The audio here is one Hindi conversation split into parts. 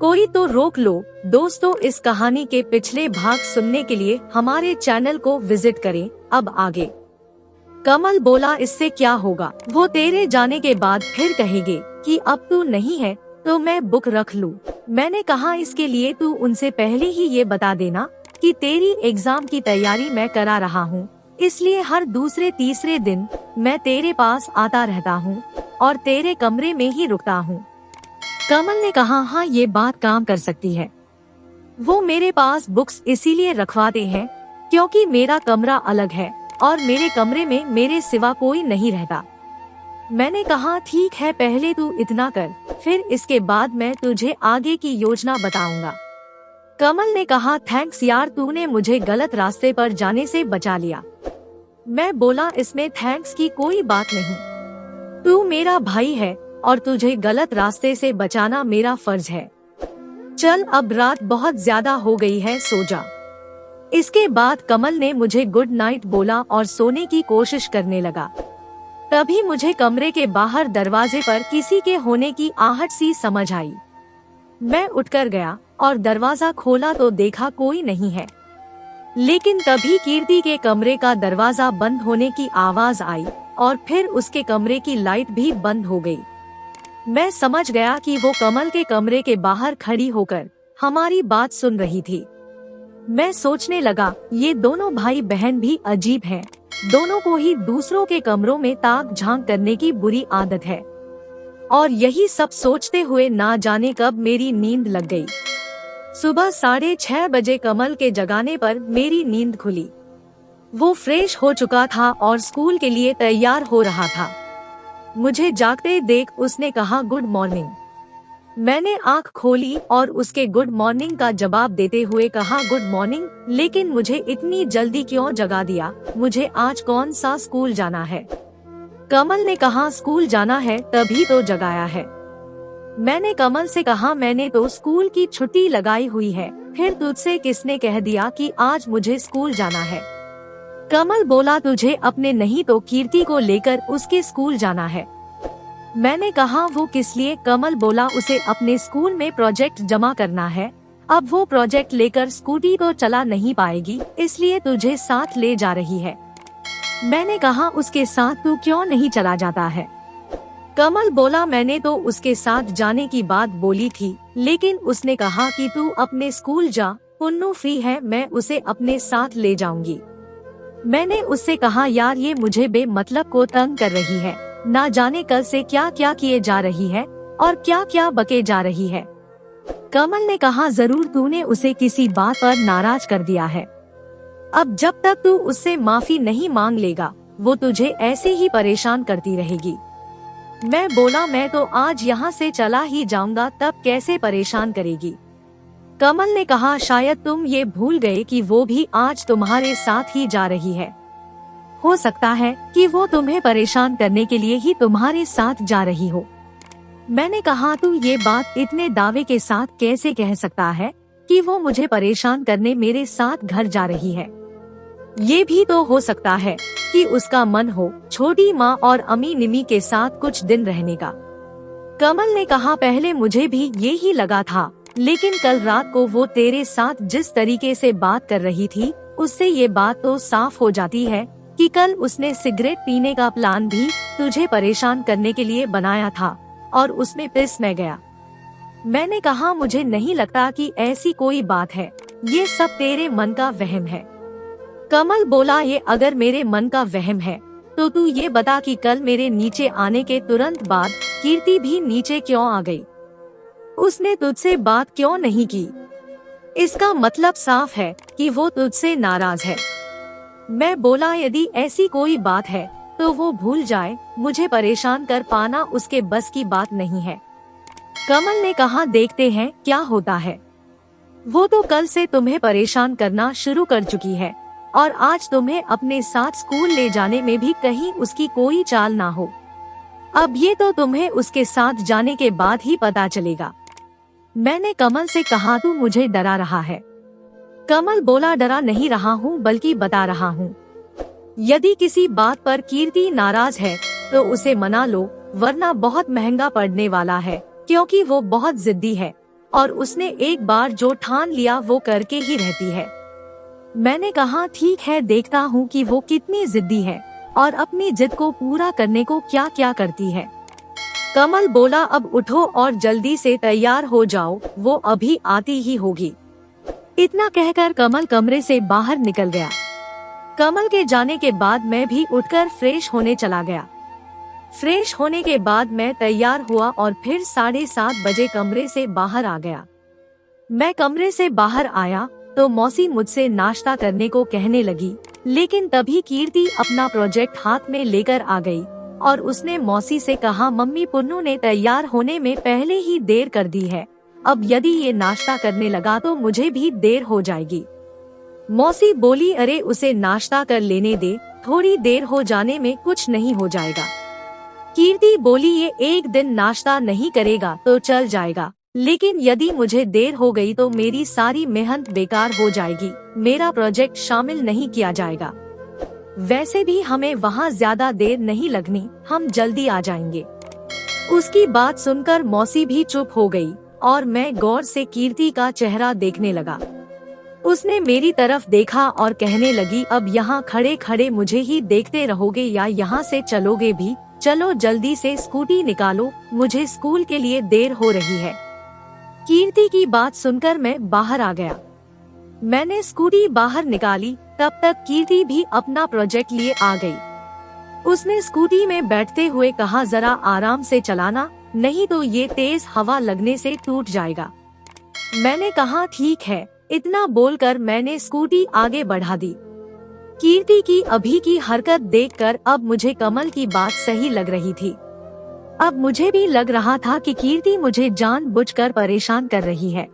कोई तो रोक लो। दोस्तों, इस कहानी के पिछले भाग सुनने के लिए हमारे चैनल को विजिट करें। अब आगे। कमल बोला, इससे क्या होगा, वो तेरे जाने के बाद फिर कहेंगे कि अब तू नहीं है तो मैं बुक रख लूं। मैंने कहा, इसके लिए तू उनसे पहले ही ये बता देना कि तेरी एग्जाम की तैयारी मैं करा रहा हूँ, इसलिए हर दूसरे तीसरे दिन मैं तेरे पास आता रहता हूँ और तेरे कमरे में ही रुकता हूँ। कमल ने कहा, हाँ ये बात काम कर सकती है। वो मेरे पास बुक्स इसीलिए रखवाते हैं क्योंकि मेरा कमरा अलग है और मेरे कमरे में मेरे सिवा कोई नहीं रहता। मैंने कहा, ठीक है, पहले तू इतना कर, फिर इसके बाद मैं तुझे आगे की योजना बताऊंगा। कमल ने कहा, थैंक्स यार, तूने मुझे गलत रास्ते पर जाने से बचा लिया। मैं बोला, इसमें थैंक्स की कोई बात नहीं, तू मेरा भाई है और तुझे गलत रास्ते से बचाना मेरा फर्ज है। चल, अब रात बहुत ज्यादा हो गई है, सो जा। इसके बाद कमल ने मुझे गुड नाइट बोला और सोने की कोशिश करने लगा। तभी मुझे कमरे के बाहर दरवाजे पर किसी के होने की आहट सी समझ आई। मैं उठकर गया और दरवाजा खोला तो देखा कोई नहीं है, लेकिन तभी कीर्ति के कमरे का दरवाजा बंद होने की आवाज आई और फिर उसके कमरे की लाइट भी बंद हो गई। मैं समझ गया कि वो कमल के कमरे के बाहर खड़ी होकर हमारी बात सुन रही थी। मैं सोचने लगा, ये दोनों भाई बहन भी अजीब हैं। दोनों को ही दूसरों के कमरों में ताक झांक करने की बुरी आदत है। और यही सब सोचते हुए ना जाने कब मेरी नींद लग गई। सुबह 6:30 बजे कमल के जगाने पर मेरी नींद खुली। वो फ्रेश हो चुका था और स्कूल के लिए तैयार हो रहा था। मुझे जागते देख उसने कहा, गुड मॉर्निंग। मैंने आंख खोली और उसके गुड मॉर्निंग का जवाब देते हुए कहा, गुड मॉर्निंग, लेकिन मुझे इतनी जल्दी क्यों जगा दिया? मुझे आज कौन सा स्कूल जाना है? कमल ने कहा, स्कूल जाना है तभी तो जगाया है। मैंने कमल से कहा, मैंने तो स्कूल की छुट्टी लगाई हुई है, फिर तुझसे किसने कह दिया कि आज मुझे स्कूल जाना है? कमल बोला, तुझे अपने नहीं तो कीर्ति को लेकर उसके स्कूल जाना है। मैंने कहा, वो किस लिए? कमल बोला, उसे अपने स्कूल में प्रोजेक्ट जमा करना है। अब वो प्रोजेक्ट लेकर स्कूटी तो चला नहीं पाएगी, इसलिए तुझे साथ ले जा रही है। मैंने कहा, उसके साथ तू क्यों नहीं चला जाता है? कमल बोला, मैंने तो उसके साथ जाने की बात बोली थी, लेकिन उसने कहा कि तू अपने स्कूल जा, पुन्नू फ्री है, मैं उसे अपने साथ ले जाऊंगी। मैंने उससे कहा, यार ये मुझे बेमतलब को तंग कर रही है, ना जाने कल से क्या क्या किए जा रही है और क्या क्या बके जा रही है। कमल ने कहा, जरूर तूने उसे किसी बात पर नाराज कर दिया है। अब जब तक तू उससे माफी नहीं मांग लेगा, वो तुझे ऐसे ही परेशान करती रहेगी। मैं बोला, मैं तो आज यहाँ से चला ही जाऊंगा, तब कैसे परेशान करेगी? कमल ने कहा, शायद तुम ये भूल गए कि वो भी आज तुम्हारे साथ ही जा रही है। हो सकता है कि वो तुम्हें परेशान करने के लिए ही तुम्हारे साथ जा रही हो। मैंने कहा, तू ये बात इतने दावे के साथ कैसे कह सकता है कि वो मुझे परेशान करने मेरे साथ घर जा रही है? ये भी तो हो सकता है कि उसका मन हो छोटी माँ और अम्मी निमी के साथ कुछ दिन रहने का। कमल ने कहा, पहले मुझे भी ये ही लगा था, लेकिन कल रात को वो तेरे साथ जिस तरीके से बात कर रही थी, उससे ये बात तो साफ हो जाती है कि कल उसने सिगरेट पीने का प्लान भी तुझे परेशान करने के लिए बनाया था और उसमें पिस मैं गया। मैंने कहा, मुझे नहीं लगता कि ऐसी कोई बात है, ये सब तेरे मन का वहम है। कमल बोला, ये अगर मेरे मन का वहम है तो तू ये बता कि कल मेरे नीचे आने के तुरंत बाद कीर्ति भी नीचे क्यों आ गई? उसने तुझसे बात क्यों नहीं की? इसका मतलब साफ है कि वो तुझसे नाराज है। मैं बोला, यदि ऐसी कोई बात है तो वो भूल जाए, मुझे परेशान कर पाना उसके बस की बात नहीं है। कमल ने कहा, देखते हैं क्या होता है। वो तो कल से तुम्हें परेशान करना शुरू कर चुकी है और आज तुम्हें अपने साथ स्कूल ले जाने में भी कहीं उसकी कोई चाल ना हो। अब ये तो तुम्हें उसके साथ जाने के बाद ही पता चलेगा। मैंने कमल से कहा, तू मुझे डरा रहा है? कमल बोला, डरा नहीं रहा हूँ बल्कि बता रहा हूँ। यदि किसी बात पर कीर्ति नाराज है तो उसे मना लो, वरना बहुत महंगा पड़ने वाला है, क्योंकि वो बहुत जिद्दी है और उसने एक बार जो ठान लिया वो करके ही रहती है। मैंने कहा ठीक है, देखता हूँ कि वो कितनी जिद्दी है और अपनी जिद को पूरा करने को क्या क्या करती है। कमल बोला अब उठो और जल्दी से तैयार हो जाओ, वो अभी आती ही होगी। इतना कहकर कमल कमरे से बाहर निकल गया। कमल के जाने के बाद मैं भी उठकर फ्रेश होने चला गया। फ्रेश होने के बाद मैं तैयार हुआ और फिर 7:30 बजे कमरे से बाहर आ गया। मैं कमरे से बाहर आया तो मौसी मुझसे नाश्ता करने को कहने लगी, लेकिन तभी कीर्ति अपना प्रोजेक्ट हाथ में लेकर आ गई और उसने मौसी से कहा, मम्मी पुन्नू ने तैयार होने में पहले ही देर कर दी है, अब यदि ये नाश्ता करने लगा तो मुझे भी देर हो जाएगी। मौसी बोली, अरे उसे नाश्ता कर लेने दे, थोड़ी देर हो जाने में कुछ नहीं हो जाएगा। कीर्ति बोली, ये एक दिन नाश्ता नहीं करेगा तो चल जाएगा, लेकिन यदि मुझे देर हो गई तो मेरी सारी मेहनत बेकार हो जाएगी, मेरा प्रोजेक्ट शामिल नहीं किया जाएगा। वैसे भी हमें वहाँ ज्यादा देर नहीं लगनी, हम जल्दी आ जाएंगे। उसकी बात सुनकर मौसी भी चुप हो गई और मैं गौर से कीर्ति का चेहरा देखने लगा। उसने मेरी तरफ देखा और कहने लगी, अब यहाँ खड़े खड़े मुझे ही देखते रहोगे या यहाँ से चलोगे भी? चलो जल्दी से स्कूटी निकालो, मुझे स्कूल के लिए देर हो रही है। कीर्ति की बात सुनकर मैं बाहर आ गया। मैंने स्कूटी बाहर निकाली, तब तक कीर्ति भी अपना प्रोजेक्ट लिए आ गई। उसने स्कूटी में बैठते हुए कहा, जरा आराम से चलाना, नहीं तो ये तेज हवा लगने से टूट जाएगा। मैंने कहा ठीक है। इतना बोलकर मैंने स्कूटी आगे बढ़ा दी। कीर्ति की अभी की हरकत देखकर अब मुझे कमल की बात सही लग रही थी। अब मुझे भी लग रहा था कि कीर्ति मुझे जानबूझकर परेशान कर रही है।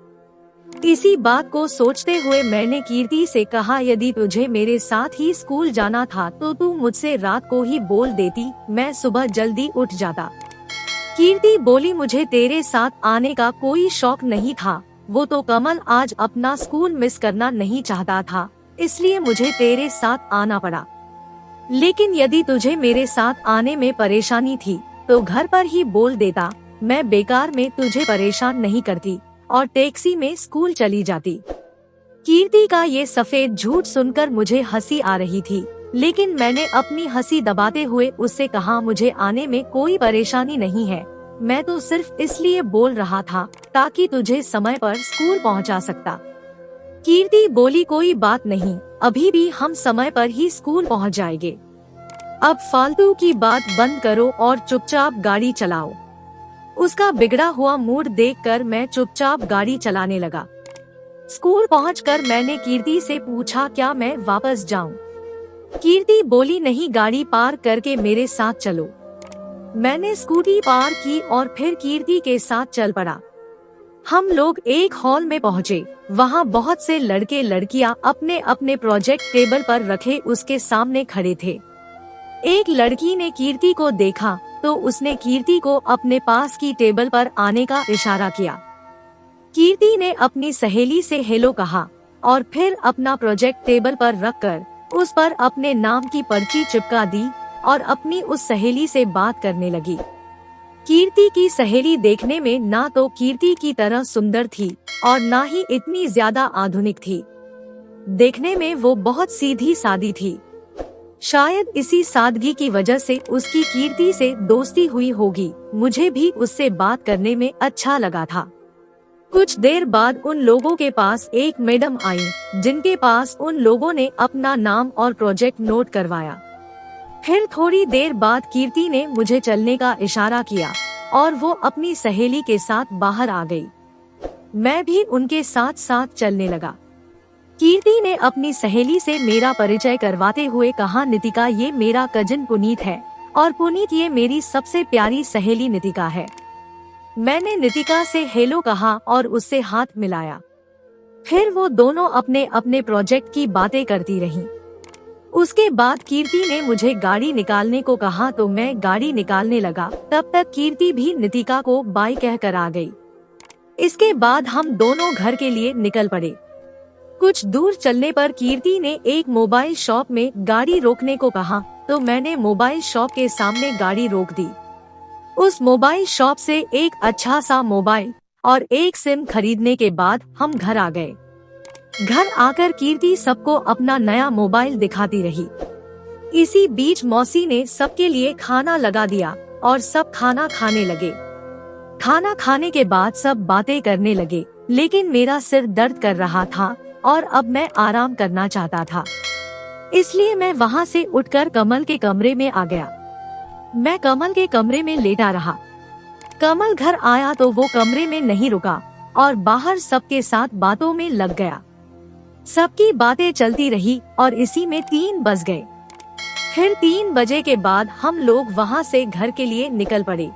इसी बात को सोचते हुए मैंने कीर्ति से कहा, यदि तुझे मेरे साथ ही स्कूल जाना था तो तू मुझसे रात को ही बोल देती, मैं सुबह जल्दी उठ जाता। कीर्ति बोली, मुझे तेरे साथ आने का कोई शौक नहीं था, वो तो कमल आज अपना स्कूल मिस करना नहीं चाहता था, इसलिए मुझे तेरे साथ आना पड़ा। लेकिन यदि तुझे मेरे साथ आने में परेशानी थी तो घर पर ही बोल देता, मैं बेकार में तुझे परेशान नहीं करती और टैक्सी में स्कूल चली जाती। कीर्ति का ये सफेद झूठ सुनकर मुझे हंसी आ रही थी, लेकिन मैंने अपनी हंसी दबाते हुए उससे कहा, मुझे आने में कोई परेशानी नहीं है, मैं तो सिर्फ इसलिए बोल रहा था ताकि तुझे समय पर स्कूल पहुंचा सकता। कीर्ति बोली, कोई बात नहीं, अभी भी हम समय पर ही स्कूल पहुंच जाएंगे। अब फालतू की बात बंद करो और चुपचाप गाड़ी चलाओ। उसका बिगड़ा हुआ मूड देखकर मैं चुपचाप गाड़ी चलाने लगा। स्कूल पहुंचकर मैंने कीर्ति से पूछा, क्या मैं वापस जाऊं? कीर्ति बोली, नहीं, गाड़ी पार्क करके मेरे साथ चलो। मैंने स्कूटी पार की और फिर कीर्ति के साथ चल पड़ा। हम लोग एक हॉल में पहुँचे। वहाँ बहुत से लड़के लड़कियाँ अपने अपने प्रोजेक्ट टेबल पर रखे उसके सामने खड़े थे। एक लड़की ने कीर्ति को देखा तो उसने कीर्ति को अपने पास की टेबल पर आने का इशारा किया। कीर्ति ने अपनी सहेली से हेलो कहा और फिर अपना प्रोजेक्ट टेबल पर रखकर उस पर अपने नाम की पर्ची चिपका दी और अपनी उस सहेली से बात करने लगी। कीर्ति की सहेली देखने में ना तो कीर्ति की तरह सुंदर थी और ना ही इतनी ज्यादा आधुनिक थी। देखने में वो बहुत सीधी सादी थी। शायद इसी सादगी की वजह से उसकी कीर्ति से दोस्ती हुई होगी। मुझे भी उससे बात करने में अच्छा लगा था। कुछ देर बाद उन लोगों के पास एक मैडम आई, जिनके पास उन लोगों ने अपना नाम और प्रोजेक्ट नोट करवाया। फिर थोड़ी देर बाद कीर्ति ने मुझे चलने का इशारा किया और वो अपनी सहेली के साथ बाहर आ गई। मैं भी उनके साथ साथ चलने लगा। कीर्ति ने अपनी सहेली से मेरा परिचय करवाते हुए कहा, नितिका, ये मेरा कजिन पुनीत है और पुनीत ये मेरी सबसे प्यारी सहेली नितिका है। मैंने नितिका से हेलो कहा और उससे हाथ मिलाया। फिर वो दोनों अपने अपने प्रोजेक्ट की बातें करती रहीं। उसके बाद कीर्ति ने मुझे गाड़ी निकालने को कहा तो मैं गाड़ी निकालने लगा। तब तक कीर्ति भी नितिका को बाय कहकर आ गई। इसके बाद हम दोनों घर के लिए निकल पड़े। कुछ दूर चलने पर कीर्ति ने एक मोबाइल शॉप में गाड़ी रोकने को कहा तो मैंने मोबाइल शॉप के सामने गाड़ी रोक दी। उस मोबाइल शॉप से एक अच्छा सा मोबाइल और एक सिम खरीदने के बाद हम घर आ गए। घर आकर कीर्ति सबको अपना नया मोबाइल दिखाती रही। इसी बीच मौसी ने सबके लिए खाना लगा दिया और सब खाना खाने लगे। खाना खाने के बाद सब बातें करने लगे, लेकिन मेरा सिर दर्द कर रहा था और अब मैं आराम करना चाहता था। इसलिए मैं वहाँ से उठकर कमल के कमरे में आ गया। मैं कमल के कमरे में लेटा रहा। कमल घर आया तो वो कमरे में नहीं रुका और बाहर सबके साथ बातों में लग गया। सबकी बातें चलती रही और इसी में 3 बज गए। फिर 3 बजे के बाद हम लोग वहाँ से घर के लिए निकल पड़े।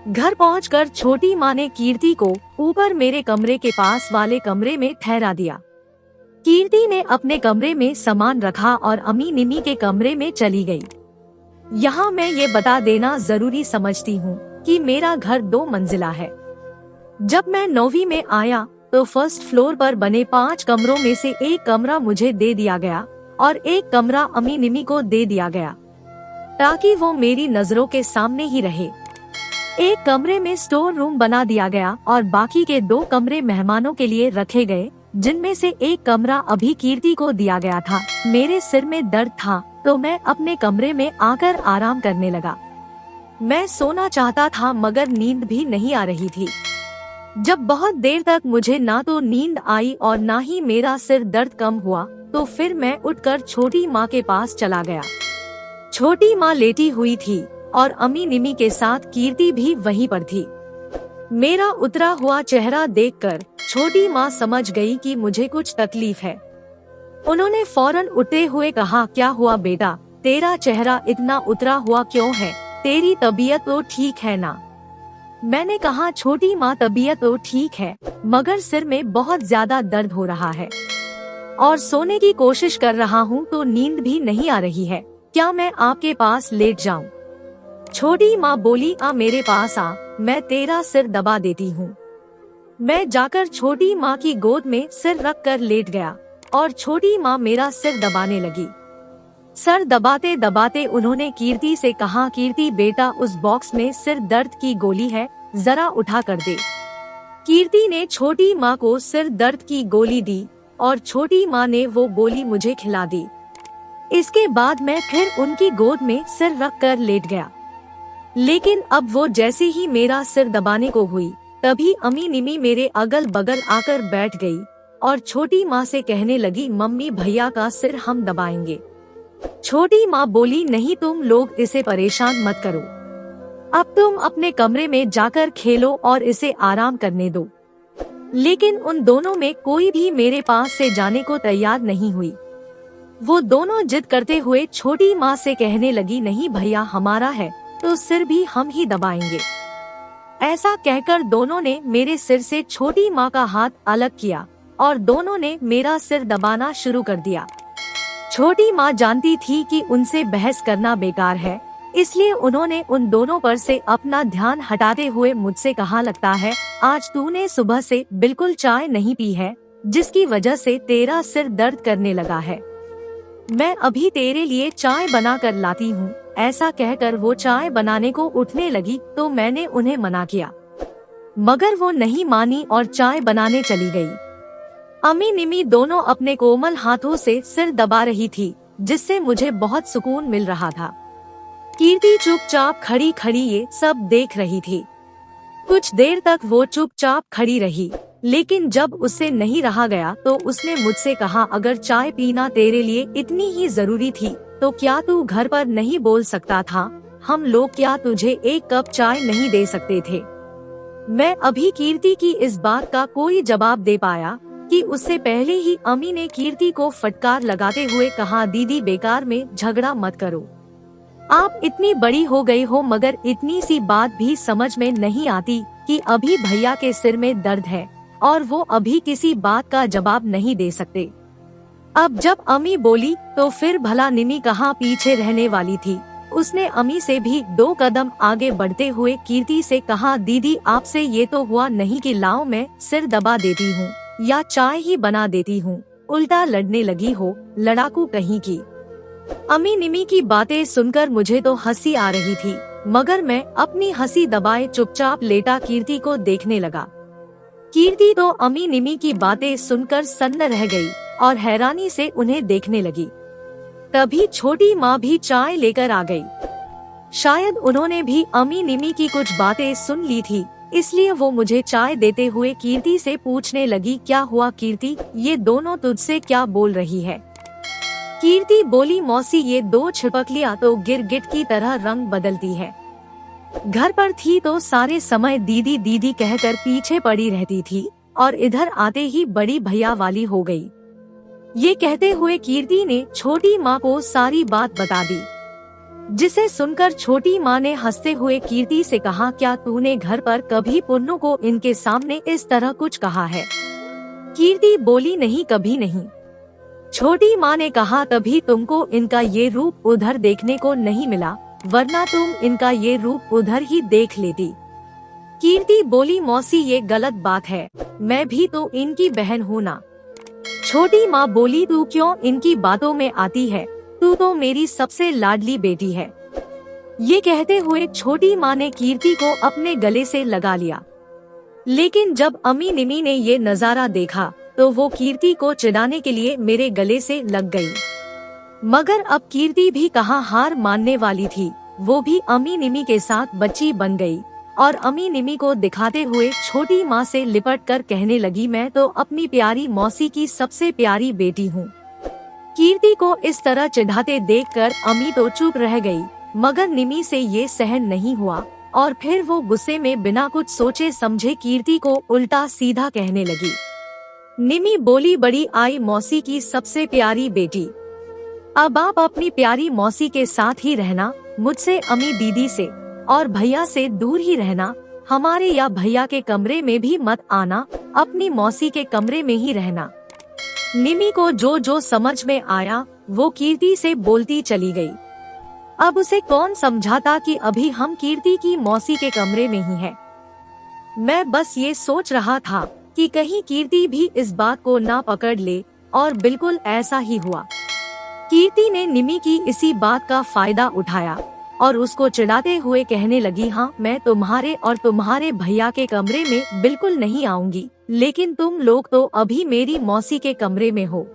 घर पहुंचकर छोटी माँ ने कीर्ति को ऊपर मेरे कमरे के पास वाले कमरे में ठहरा दिया। कीर्ति ने अपने कमरे में सामान रखा और अम्मी निमी के कमरे में चली गई। यहाँ मैं ये बता देना जरूरी समझती हूँ कि मेरा घर 2 मंजिला है। जब मैं 9वीं में आया तो फर्स्ट फ्लोर पर बने 5 कमरों में से एक कमरा मुझे दे दिया गया और एक कमरा अम्मी निमी को दे दिया गया, ताकि वो मेरी नजरों के सामने ही रहे। एक कमरे में स्टोर रूम बना दिया गया और बाकी के 2 कमरे मेहमानों के लिए रखे गए, जिनमें से एक कमरा अभी कीर्ति को दिया गया था। मेरे सिर में दर्द था तो मैं अपने कमरे में आकर आराम करने लगा। मैं सोना चाहता था मगर नींद भी नहीं आ रही थी। जब बहुत देर तक मुझे ना तो नींद आई और ना ही मेरा सिर दर्द कम हुआ तो फिर मैं उठकर छोटी माँ के पास चला गया। छोटी माँ लेटी हुई थी और अम्मी निमी के साथ कीर्ति भी वहीं पर थी। मेरा उतरा हुआ चेहरा देखकर छोटी माँ समझ गई कि मुझे कुछ तकलीफ है। उन्होंने फौरन उठते हुए कहा, क्या हुआ बेटा, तेरा चेहरा इतना उतरा हुआ क्यों है? तेरी तबीयत तो ठीक है ना? मैंने कहा, छोटी माँ तबीयत तो ठीक है मगर सिर में बहुत ज्यादा दर्द हो रहा है और सोने की कोशिश कर रहा हूँ तो नींद भी नहीं आ रही है। क्या मैं आपके पास लेट जाऊँ? छोटी माँ बोली, आ मेरे पास आ, मैं तेरा सिर दबा देती हूँ। मैं जाकर छोटी माँ की गोद में सिर रख कर लेट गया और छोटी माँ मेरा सिर दबाने लगी। सर दबाते दबाते उन्होंने कीर्ति से कहा, कीर्ति बेटा उस बॉक्स में सिर दर्द की गोली है, जरा उठा कर दे। कीर्ति ने छोटी माँ को सिर दर्द की गोली दी और छोटी माँ ने वो गोली मुझे खिला दी। इसके बाद मैं फिर उनकी गोद में सिर रख कर लेट गया। लेकिन अब वो जैसे ही मेरा सिर दबाने को हुई तभी अम्मी निमी मेरे अगल बगल आकर बैठ गई और छोटी माँ से कहने लगी, मम्मी भैया का सिर हम दबाएंगे। छोटी माँ बोली, नहीं तुम लोग इसे परेशान मत करो, अब तुम अपने कमरे में जाकर खेलो और इसे आराम करने दो। लेकिन उन दोनों में कोई भी मेरे पास से जाने को तैयार नहीं हुई। वो दोनों जिद करते हुए छोटी माँ से कहने लगी, नहीं भैया हमारा है तो सिर भी हम ही दबाएंगे। ऐसा कहकर दोनों ने मेरे सिर से छोटी माँ का हाथ अलग किया और दोनों ने मेरा सिर दबाना शुरू कर दिया। छोटी माँ जानती थी कि उनसे बहस करना बेकार है, इसलिए उन्होंने उन दोनों पर से अपना ध्यान हटाते हुए मुझसे कहा, लगता है आज तूने सुबह से बिल्कुल चाय नहीं पी है, जिसकी वजह से तेरा सिर दर्द करने लगा है। मैं अभी तेरे लिए चाय बना कर लाती हूँ। ऐसा कहकर वो चाय बनाने को उठने लगी तो मैंने उन्हें मना किया, मगर वो नहीं मानी और चाय बनाने चली गई। अम्मी निमी दोनों अपने कोमल हाथों से सिर दबा रही थी, जिससे मुझे बहुत सुकून मिल रहा था। कीर्ति चुपचाप खड़ी खड़ी ये सब देख रही थी। कुछ देर तक वो चुपचाप खड़ी रही, लेकिन जब उससे नहीं रहा गया तो उसने मुझसे कहा, अगर चाय पीना तेरे लिए इतनी ही जरूरी थी तो क्या तू घर पर नहीं बोल सकता था? हम लोग क्या तुझे एक कप चाय नहीं दे सकते थे? मैं अभी कीर्ति की इस बात का कोई जवाब दे पाया कि उससे पहले ही अम्मी ने कीर्ति को फटकार लगाते हुए कहा, दीदी बेकार में झगड़ा मत करो। आप इतनी बड़ी हो गई हो मगर इतनी सी बात भी समझ में नहीं आती कि अभी भैया के सिर में दर्द है और वो अभी किसी बात का जवाब नहीं दे सकते। अब जब अम्मी बोली तो फिर भला निमी कहाँ पीछे रहने वाली थी। उसने अम्मी से भी 2 कदम आगे बढ़ते हुए कीर्ति से कहा, दीदी आपसे ये तो हुआ नहीं कि लाओ मैं सिर दबा देती हूँ या चाय ही बना देती हूँ, उल्टा लड़ने लगी हो, लड़ाकू कहीं की। अम्मी निमी की बातें सुनकर मुझे तो हंसी आ रही थी, मगर मैं अपनी हंसी दबाए चुपचाप लेटा कीर्ति को देखने लगा। कीर्ति तो अम्मी निमी की बातें सुनकर सन्न रह गई और हैरानी से उन्हें देखने लगी। तभी छोटी माँ भी चाय लेकर आ गई। शायद उन्होंने भी अम्मी निमी की कुछ बातें सुन ली थी, इसलिए वो मुझे चाय देते हुए कीर्ति से पूछने लगी, क्या हुआ कीर्ति, ये दोनों तुझसे क्या बोल रही है? कीर्ति बोली, मौसी ये दो छिपकलियाँ तो गिरगिट की तरह रंग बदलती है। घर पर थी तो सारे समय दीदी दीदी कहकर पीछे पड़ी रहती थी और इधर आते ही बड़ी भैया वाली हो गई। ये कहते हुए कीर्ति ने छोटी माँ को सारी बात बता दी, जिसे सुनकर छोटी माँ ने हंसते हुए कीर्ति से कहा, क्या तूने घर पर कभी पुन्नू को इनके सामने इस तरह कुछ कहा है? कीर्ति बोली, नहीं कभी नहीं। छोटी माँ ने कहा, तभी तुमको इनका ये रूप उधर देखने को नहीं मिला, वरना तुम इनका ये रूप उधर ही देख लेती। कीर्ति बोली, मौसी ये गलत बात है, मैं भी तो इनकी बहन हूँ ना। छोटी माँ बोली, तू क्यों इनकी बातों में आती है, तू तो मेरी सबसे लाडली बेटी है। ये कहते हुए छोटी माँ ने कीर्ति को अपने गले से लगा लिया। लेकिन जब अम्मी निमी ने ये नजारा देखा तो वो कीर्ति को चिढ़ाने के लिए मेरे गले से लग गई। मगर अब कीर्ति भी कहाँ हार मानने वाली थी, वो भी अम्मी निमी के साथ बच्ची बन गई और अम्मी निमी को दिखाते हुए छोटी माँ से लिपट कर कहने लगी, मैं तो अपनी प्यारी मौसी की सबसे प्यारी बेटी हूँ। कीर्ति को इस तरह चिढ़ाते देखकर अम्मी तो चुप रह गई, मगर निमी से ये सहन नहीं हुआ और फिर वो गुस्से में बिना कुछ सोचे समझे कीर्ति को उल्टा सीधा कहने लगी। निमी बोली, बड़ी आई मौसी की सबसे प्यारी बेटी, अब आप अपनी प्यारी मौसी के साथ ही रहना, मुझसे अम्मी दीदी से और भैया से दूर ही रहना, हमारे या भैया के कमरे में भी मत आना, अपनी मौसी के कमरे में ही रहना। निमी को जो जो समझ में आया वो कीर्ति से बोलती चली गई। अब उसे कौन समझाता कि अभी हम कीर्ति की मौसी के कमरे में ही हैं। मैं बस ये सोच रहा था कि कहीं कीर्ति भी इस बात को ना पकड़ ले, और बिल्कुल ऐसा ही हुआ। कीर्ति ने निमी की इसी बात का फायदा उठाया और उसको चिढ़ाते हुए कहने लगी, हाँ मैं तुम्हारे और तुम्हारे भैया के कमरे में बिल्कुल नहीं आऊंगी, लेकिन तुम लोग तो अभी मेरी मौसी के कमरे में हो।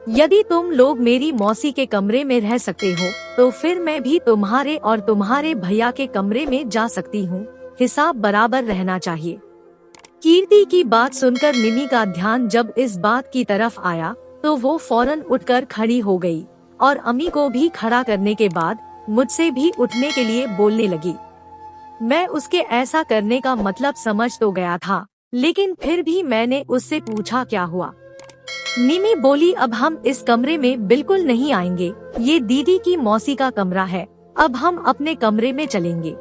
यदि तुम लोग मेरी मौसी के कमरे में रह सकते हो तो फिर मैं भी तुम्हारे और तुम्हारे भैया के कमरे में जा सकती हूँ, हिसाब बराबर रहना चाहिए। कीर्ति की बात सुनकर निमी का ध्यान जब इस बात की तरफ आया तो वो फौरन उठकर खड़ी हो गई और अम्मी को भी खड़ा करने के बाद मुझसे भी उठने के लिए बोलने लगी। मैं उसके ऐसा करने का मतलब समझ तो गया था, लेकिन फिर भी मैंने उससे पूछा, क्या हुआ? निमी बोली, अब हम इस कमरे में बिल्कुल नहीं आएंगे, ये दीदी की मौसी का कमरा है, अब हम अपने कमरे में चलेंगे।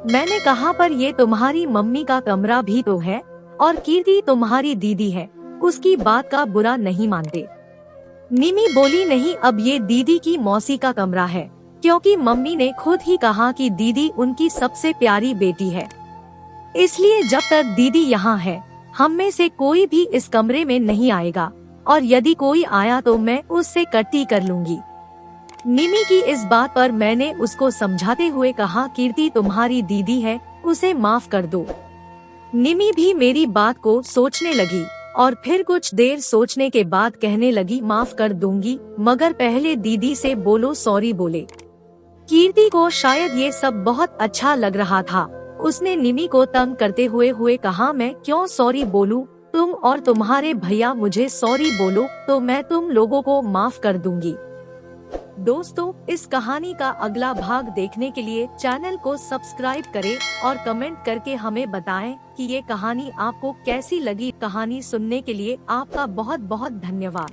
मैंने कहा, पर ये तुम्हारी मम्मी का कमरा भी तो है और कीर्ति तुम्हारी दीदी है, उसकी बात का बुरा नहीं मानते। निमी बोली, नहीं, अब ये दीदी की मौसी का कमरा है, क्योंकि मम्मी ने खुद ही कहा कि दीदी उनकी सबसे प्यारी बेटी है, इसलिए जब तक दीदी यहाँ है हम में से कोई भी इस कमरे में नहीं आएगा, और यदि कोई आया तो मैं उससे कट्टी कर लूंगी। निमी की इस बात पर मैंने उसको समझाते हुए कहा, कीर्ति तुम्हारी दीदी है, उसे माफ कर दो। निमी भी मेरी बात को सोचने लगी और फिर कुछ देर सोचने के बाद कहने लगी, माफ कर दूंगी, मगर पहले दीदी से बोलो सॉरी बोले। कीर्ति को शायद ये सब बहुत अच्छा लग रहा था। उसने निमी को तंग करते हुए कहा, मैं क्यों सॉरी बोलूं? तुम और तुम्हारे भैया मुझे सॉरी बोलो तो मैं तुम लोगों को माफ कर दूंगी। दोस्तों, इस कहानी का अगला भाग देखने के लिए चैनल को सब्सक्राइब करें और कमेंट करके हमें बताएं कि ये कहानी आपको कैसी लगी। कहानी सुनने के लिए आपका बहुत बहुत धन्यवाद।